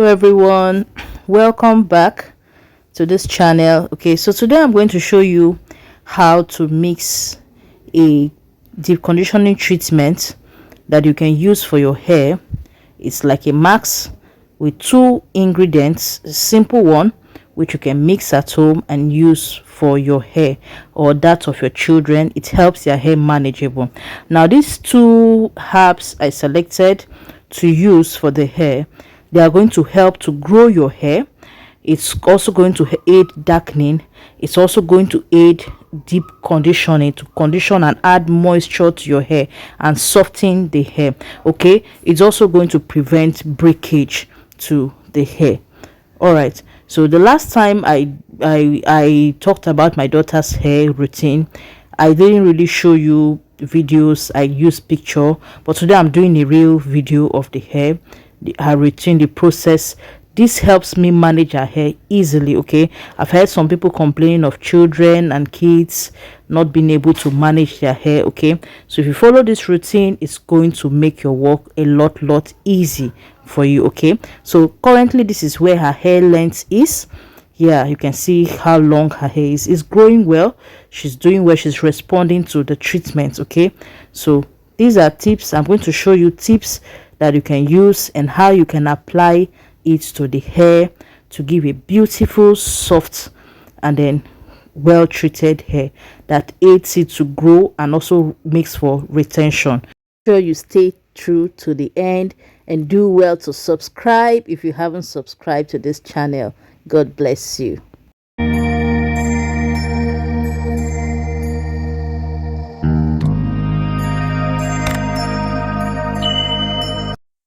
Hello everyone, welcome back to this channel. Okay, so today I'm going to show you how to mix a deep conditioning treatment that you can use for your hair. It's like a mask with two ingredients, a simple one which you can mix at home and use for your hair or that of your children. It helps your hair manageable. Now these two herbs I selected to use for the hair, they are going to help to grow your hair. It's also going to aid darkening. It's also going to aid deep conditioning, to condition and add moisture to your hair and soften the hair. Okay, it's also going to prevent breakage to the hair. All right, so the last time I talked about my daughter's hair routine, I didn't really show you videos. I used picture, but today I'm doing a real video of the hair, her routine, the process. This helps me manage her hair easily. Okay, I've heard some people complaining of children and kids not being able to manage their hair. Okay, so if you follow this routine, it's going to make your work a lot easy for you. Okay, so currently this is where her hair length is. Yeah, you can see how long her hair is. It's growing well, she's doing well, she's responding to the treatment. Okay, so these are tips. I'm going to show you tips that you can use and how you can apply it to the hair to give a beautiful, soft, and then well treated hair that aids it to grow and also makes for retention. Make sure you stay true to the end and do well to subscribe if you haven't subscribed to this channel. God bless you.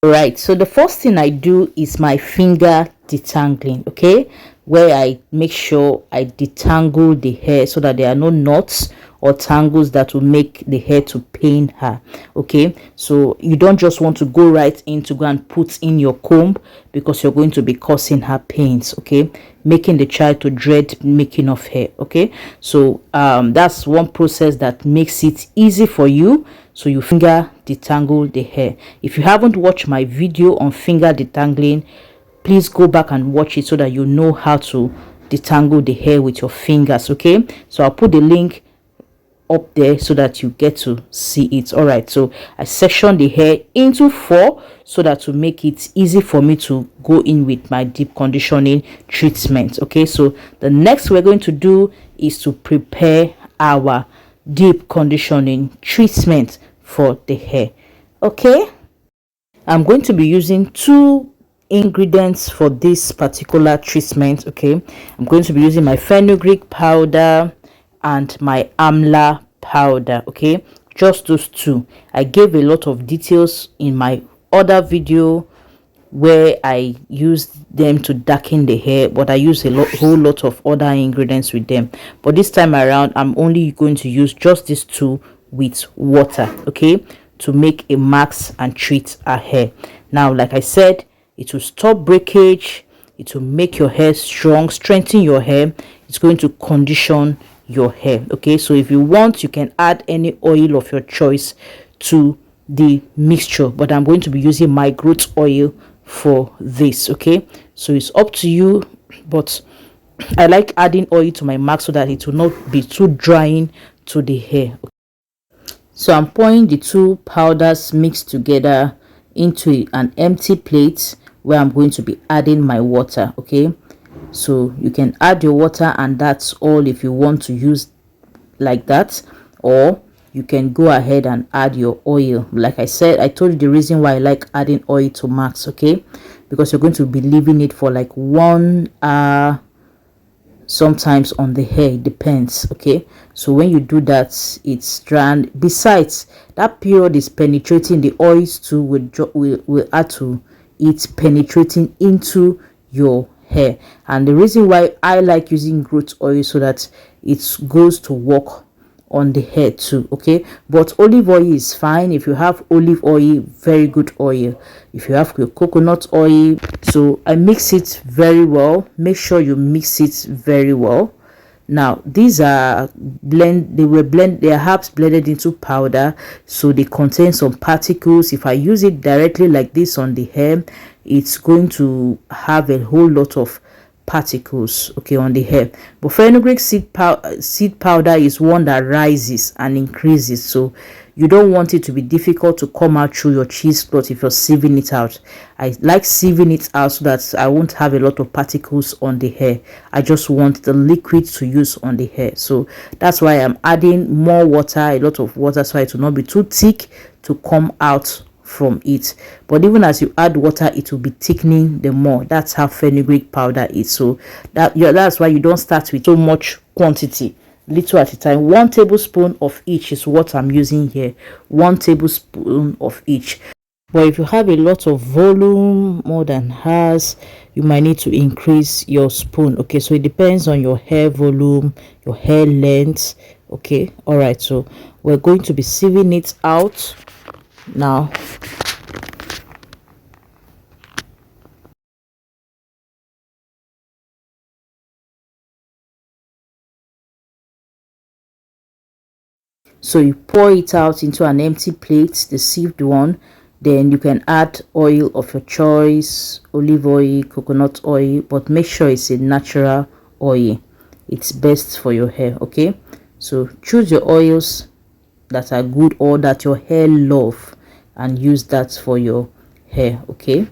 Right, so the first thing I do is my finger detangling. Okay, where I make sure I detangle the hair so that there are no knots or tangles that will make the hair to pain her. Okay, so you don't just want to go right in to go and put in your comb, because you're going to be causing her pains. Okay, making the child to dread making of hair. Okay, so that's one process that makes it easy for you. So you finger detangle the hair. If you haven't watched my video on finger detangling, please go back and watch it so that you know how to detangle the hair with your fingers. Okay, so I'll put the link up there so that you get to see it. All right, so I section the hair into 4 so that to make it easy for me to go in with my deep conditioning treatment. Okay, so the next we're going to do is to prepare our deep conditioning treatment for the hair. Okay, I'm going to be using 2 ingredients for this particular treatment. Okay, I'm going to be using my fenugreek powder and my amla powder. Okay, just those 2. I gave a lot of details in my other video where I used them to darken the hair, but I use a whole lot of other ingredients with them. But this time around, I'm only going to use just these 2 with water. Okay, to make a mask and treat our hair. Now, like I said, it will stop breakage, it will make your hair strong, strengthen your hair. It's going to condition your hair. Okay, so if you want, you can add any oil of your choice to the mixture, but I'm going to be using my growth oil for this. Okay, so it's up to you, but I like adding oil to my mask so that it will not be too drying to the hair. So I'm pouring the 2 powders mixed together into an empty plate where I'm going to be adding my water. Okay, so you can add your water and that's all if you want to use like that, or you can go ahead and add your oil. Like I said, I told you the reason why I like adding oil to masks. Okay, because you're going to be leaving it for like 1 hour, sometimes on the hair, it depends. Okay, so when you do that, it's dry. Besides, that period is penetrating, the oils too will add to it penetrating into your hair. And the reason why I like using growth oil so that it goes to work on the hair too. Okay, but olive oil is fine. If you have olive oil, very good oil. If you have your coconut oil, so I mix it very well. Make sure you mix it very well. Now these are they are herbs blended into powder, so they contain some particles. If I use it directly like this on the hair, it's going to have a whole lot of particles, okay, on the hair. But fenugreek seed powder is one that rises and increases, so you don't want it to be difficult to come out through your cheesecloth if you're sieving it out. I like sieving it out so that I won't have a lot of particles on the hair. I just want the liquid to use on the hair, so that's why I'm adding more water, a lot of water, so it will not be too thick to come out from it. But even as you add water, it will be thickening the more. That's how fenugreek powder is. So that's why you don't start with so much quantity, little at a time. 1 tablespoon of each is what I'm using here. 1 tablespoon of each. But if you have a lot of volume, more than hers, you might need to increase your spoon. Okay, so it depends on your hair volume, your hair length. Okay, all right, so we're going to be sieving it out now. So you pour it out into an empty plate, the sieved one. Then you can add oil of your choice, olive oil, coconut oil, but make sure it's a natural oil. It's best for your hair. Okay, so choose your oils that are good or that your hair love and use that for your hair. Okay,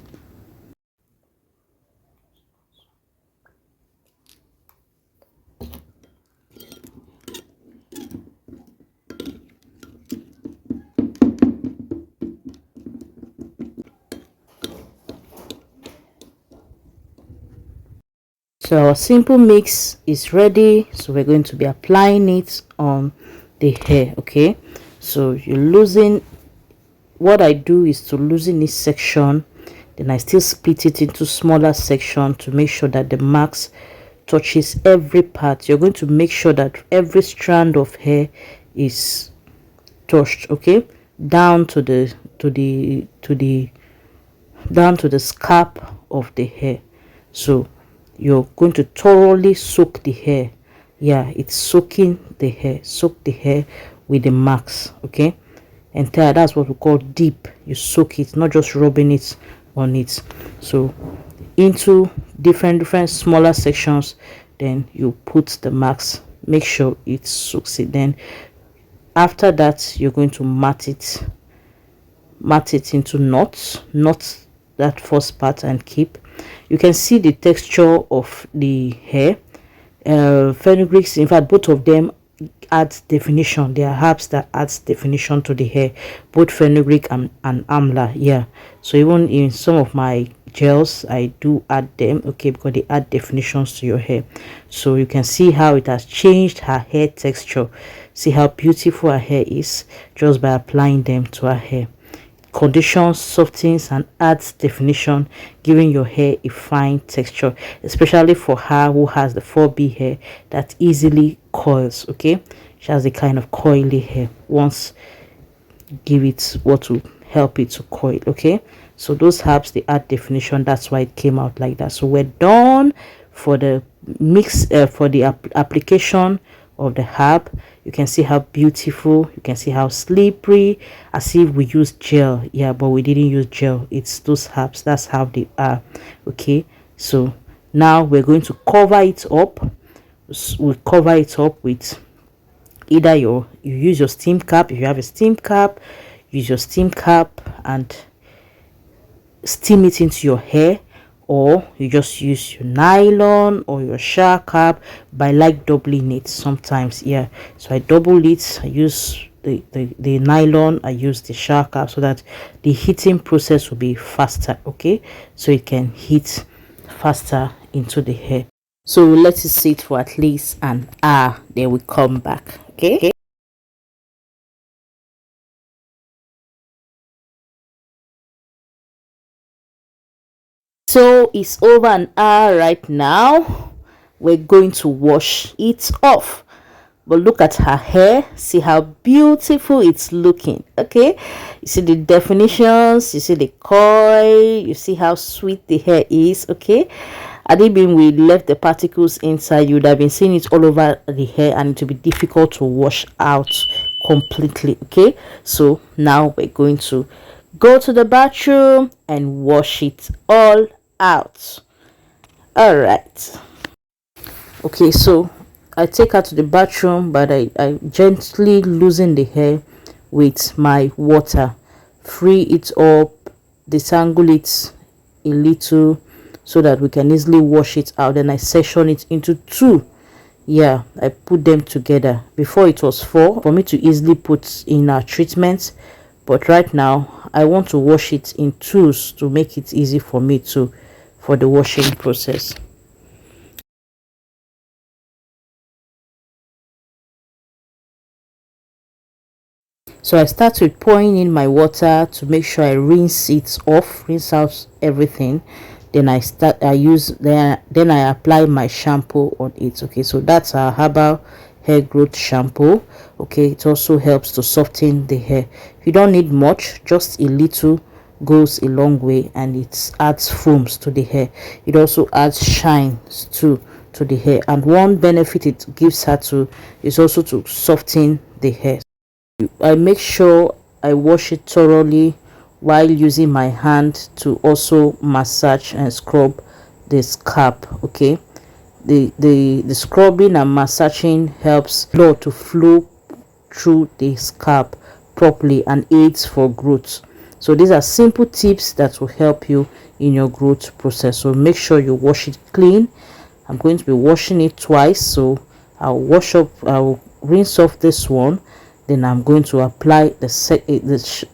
so our simple mix is ready, so we're going to be applying it on the hair. Okay, so you loosen. What I do is to loosen this section, then I still split it into smaller section to make sure that the marks touches every part. You're going to make sure that every strand of hair is touched, okay, down to the down to the scalp of the hair. So you're going to thoroughly soak the hair. Yeah, it's soaking the hair. Soak the hair with the marks. Okay, entire, that's what we call deep. You soak it, not just rubbing it on it. So into different smaller sections, then you put the marks. Make sure it soaks it. Then after that, you're going to mat it into knots, not that first part, and keep. You can see the texture of the hair. Fenugreek, in fact, both of them add definition. They are herbs that adds definition to the hair, both fenugreek and amla. Yeah, so even in some of my gels I do add them, okay, because they add definitions to your hair. So you can see how it has changed her hair texture. See how beautiful her hair is just by applying them to her hair. Conditions, softens, and adds definition, giving your hair a fine texture, especially for her who has the 4B hair that easily coils. Okay, she has a kind of coily hair. Once give it what will help it to coil. Okay, so those herbs, they add definition. That's why it came out like that. So we're done for the mix, for the application of the herb. You can see how beautiful, you can see how slippery, as if we used gel. Yeah, but we didn't use gel. It's those herbs, that's how they are. Okay, so now we're going to cover it up. We'll cover it up with either you use your steam cap. If you have a steam cap, use your steam cap and steam it into your hair, or you just use your nylon or your shower cap. By like doubling it sometimes. Yeah, so I double it. I use the nylon, I use the shower cap, so that the heating process will be faster. Okay, so it can heat faster into the hair. So let it sit for at least an hour, then we come back. Okay. So it's over an hour right now. We're going to wash it off. But look at her hair. See how beautiful it's looking. Okay, you see the definitions, you see the coil, you see how sweet the hair is. Okay, Had it been we left the particles inside, you would have been seeing it all over the hair and it will be difficult to wash out completely. Okay, so now we're going to go to the bathroom and wash it all out. All right. Okay, so I take her to the bathroom, but I gently loosen the hair with my water, free it up, detangle it a little so that we can easily wash it out. Then I section it into two. Yeah, I put them together. Before it was four for me to easily put in our treatment, but right now I want to wash it in twos to make it easy for me to for the washing process. So I start with pouring in my water to make sure I rinse it off, rinse out everything. Then I apply my shampoo on it. Okay, so that's our herbal hair growth shampoo. Okay, it also helps to soften the hair. You don't need much, just a little goes a long way, and it adds foams to the hair. It also adds shines too to the hair, and one benefit it gives her to is also to soften the hair. I make sure I wash it thoroughly while using my hand to also massage and scrub the scalp. Okay, the scrubbing and massaging helps blood to flow through the scalp properly and aids for growth. So these are simple tips that will help you in your growth process. So make sure you wash it clean. I'm going to be washing it twice, so I'll rinse off this one. Then I'm going to apply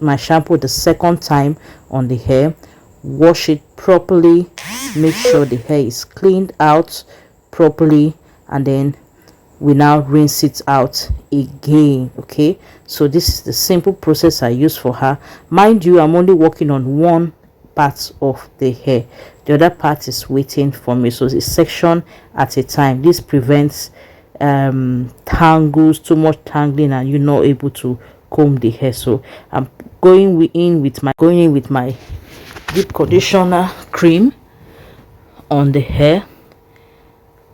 my shampoo the second time on the hair, wash it properly, make sure the hair is cleaned out properly, and then we now rinse it out again. Okay, so this is the simple process I use for her. Mind you, I'm only working on one part of the hair, the other part is waiting for me, so it's section at a time. This prevents tangles, too much tangling, and you're not able to comb the hair. So I'm going in with my deep conditioner cream on the hair.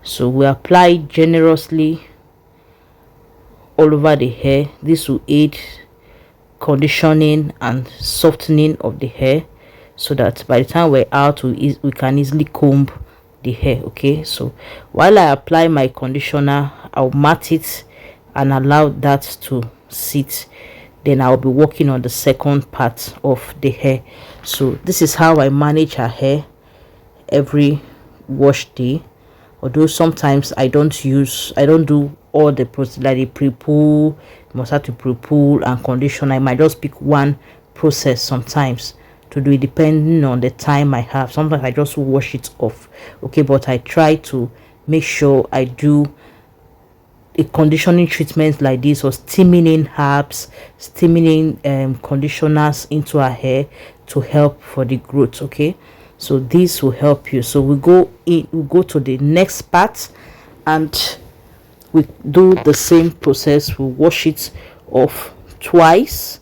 So we apply generously all over the hair. This will aid conditioning and softening of the hair, so that by the time we're out we can easily comb the hair. Okay, so while I apply my conditioner, I'll mat it and allow that to sit. Then I'll be working on the second part of the hair. So this is how I manage her hair every wash day. Although sometimes I don't do all the process, like the pre-pull, must have to pre-pull and condition. I might just pick one process sometimes to do it, depending on the time I have. Sometimes I just wash it off. Okay, but I try to make sure I do a conditioning treatment like this, or steaming in herbs, steaming in conditioners into our hair to help for the growth. Okay, so this will help you. So we go to the next part and we do the same process. We wash it off twice,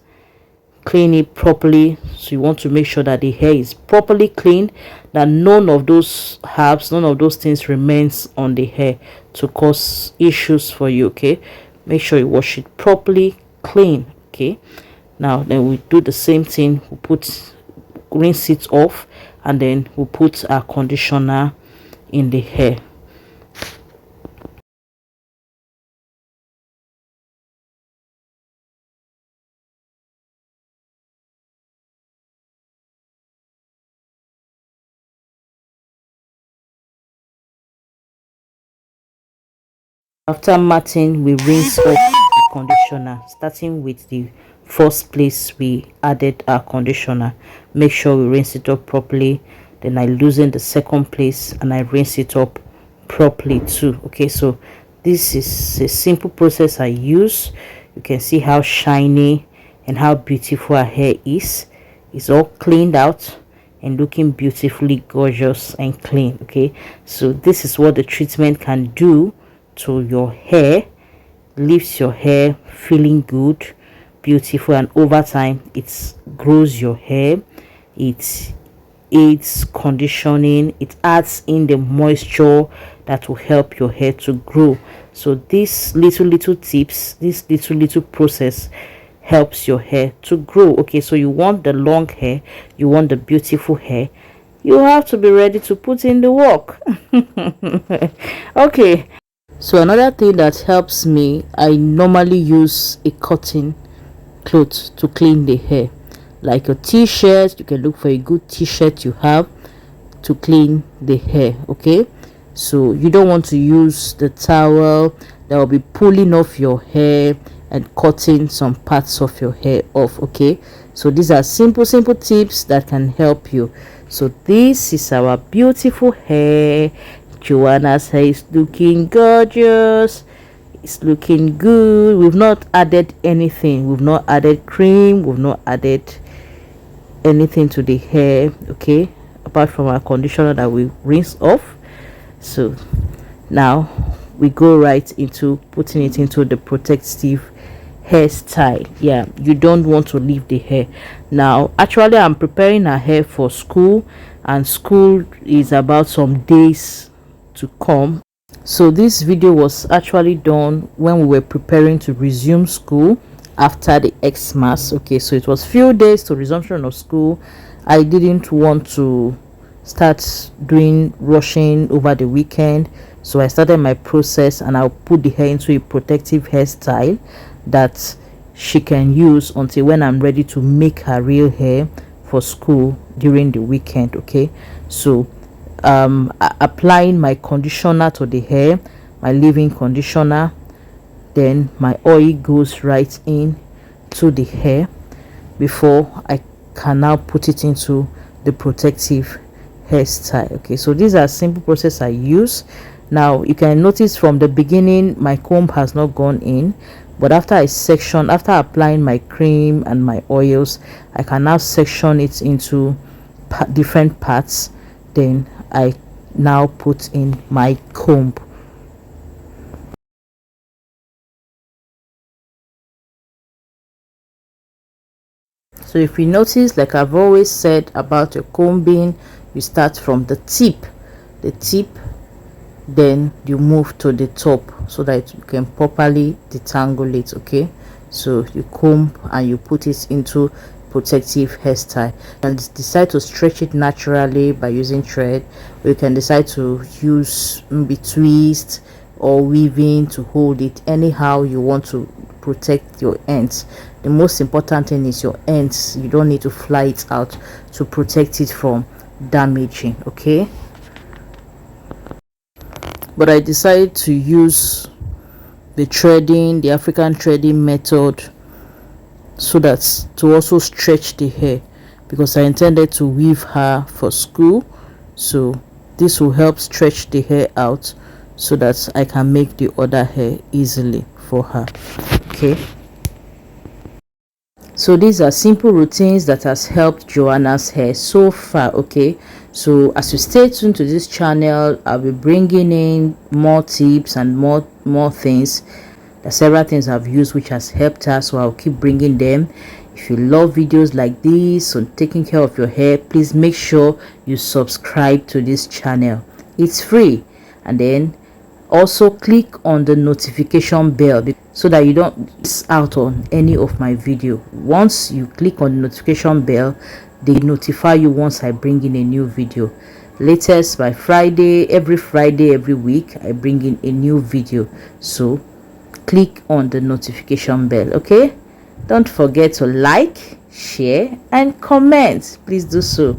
clean it properly. So you want to make sure that the hair is properly cleaned, that none of those herbs, none of those things remains on the hair to cause issues for you. Okay, make sure you wash it properly, clean. Okay, now then we do the same thing. We rinse it off, and then we put our conditioner in the hair. After matting, we rinse off the conditioner, starting with the first place we added our conditioner. Make sure we rinse it up properly. Then I loosen the second place and I rinse it up properly too. Okay, so this is a simple process I use. You can see how shiny and how beautiful our hair is. It's all cleaned out and looking beautifully gorgeous and clean. Okay, so this is what the treatment can do to your hair. Leaves your hair feeling good, beautiful, and over time it grows your hair. It aids conditioning, it adds in the moisture that will help your hair to grow. So these little tips, this little process helps your hair to grow. Okay, so you want the long hair, you want the beautiful hair, you have to be ready to put in the work. Okay, so another thing that helps me, I normally use a cotton cloth to clean the hair, like your t-shirt. You can look for a good t-shirt you have to clean the hair. Okay, so you don't want to use the towel that will be pulling off your hair and cutting some parts of your hair off. Okay, so these are simple tips that can help you. So this is our beautiful hair. Joanna's hair is looking gorgeous, it's looking good. We've not added anything, we've not added cream, we've not added anything to the hair, okay, apart from our conditioner that we rinse off. So now we go right into putting it into the protective hairstyle. Yeah, you don't want to leave the hair. Now actually I'm preparing her hair for school, and school is about some days to come. So this video was actually done when we were preparing to resume school after the Xmas. Okay, so it was few days to resumption of school. I didn't want to start doing rushing over the weekend, so I started my process, and I'll put the hair into a protective hairstyle that she can use until when I'm ready to make her real hair for school during the weekend. Okay, so applying my conditioner to the hair, my leave-in conditioner, then my oil goes right in to the hair before I can now put it into the protective hairstyle. Okay, so these are simple process I use. Now you can notice from the beginning my comb has not gone in, but after applying my cream and my oils, I can now section it into different parts. Then I now put in my comb. So if you notice, like I've always said about your combing, you start from the tip, then you move to the top so that you can properly detangle it. Okay, so you comb and you put it into protective hairstyle, and decide to stretch it naturally by using thread, or you can decide to use maybe twist or weaving to hold it anyhow you want to protect your ends. The most important thing is your ends. You don't need to fly it out to protect it from damaging. Okay, but I decided to use the African threading method, so that to also stretch the hair, because I intended to weave her for school. So this will help stretch the hair out so that I can make the other hair easily for her. Okay, so these are simple routines that has helped Joanna's hair so far. Okay, so as you stay tuned to this channel, I'll be bringing in more tips and more things. There are several things I've used which has helped her, so I'll keep bringing them. If you love videos like this on taking care of your hair, please make sure you subscribe to this channel. It's free, and then also click on the notification bell so that you don't miss out on any of my video. Once you click on the notification bell, they notify you once I bring in a new video. Latest by Friday, every week I bring in a new video, so click on the notification bell. Okay, don't forget to like, share and comment. Please do so.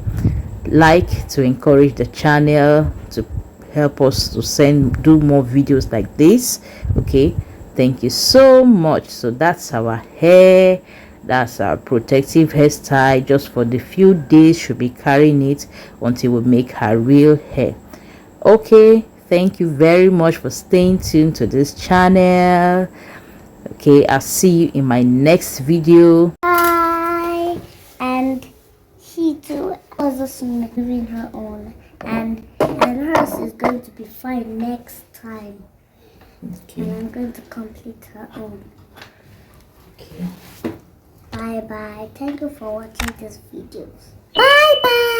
Like to encourage the channel, to help us to do more videos like this. Okay, thank you so much. So that's our hair, that's our protective hairstyle. Just for the few days should be carrying it until we make her real hair. Okay, thank you very much for staying tuned to this channel. Okay, I'll see you in my next video. Bye. And she too was just moving her own, and hers is going to be fine next time. Okay. And I'm going to complete her own. Okay. Bye bye. Thank you for watching this videos. Bye bye.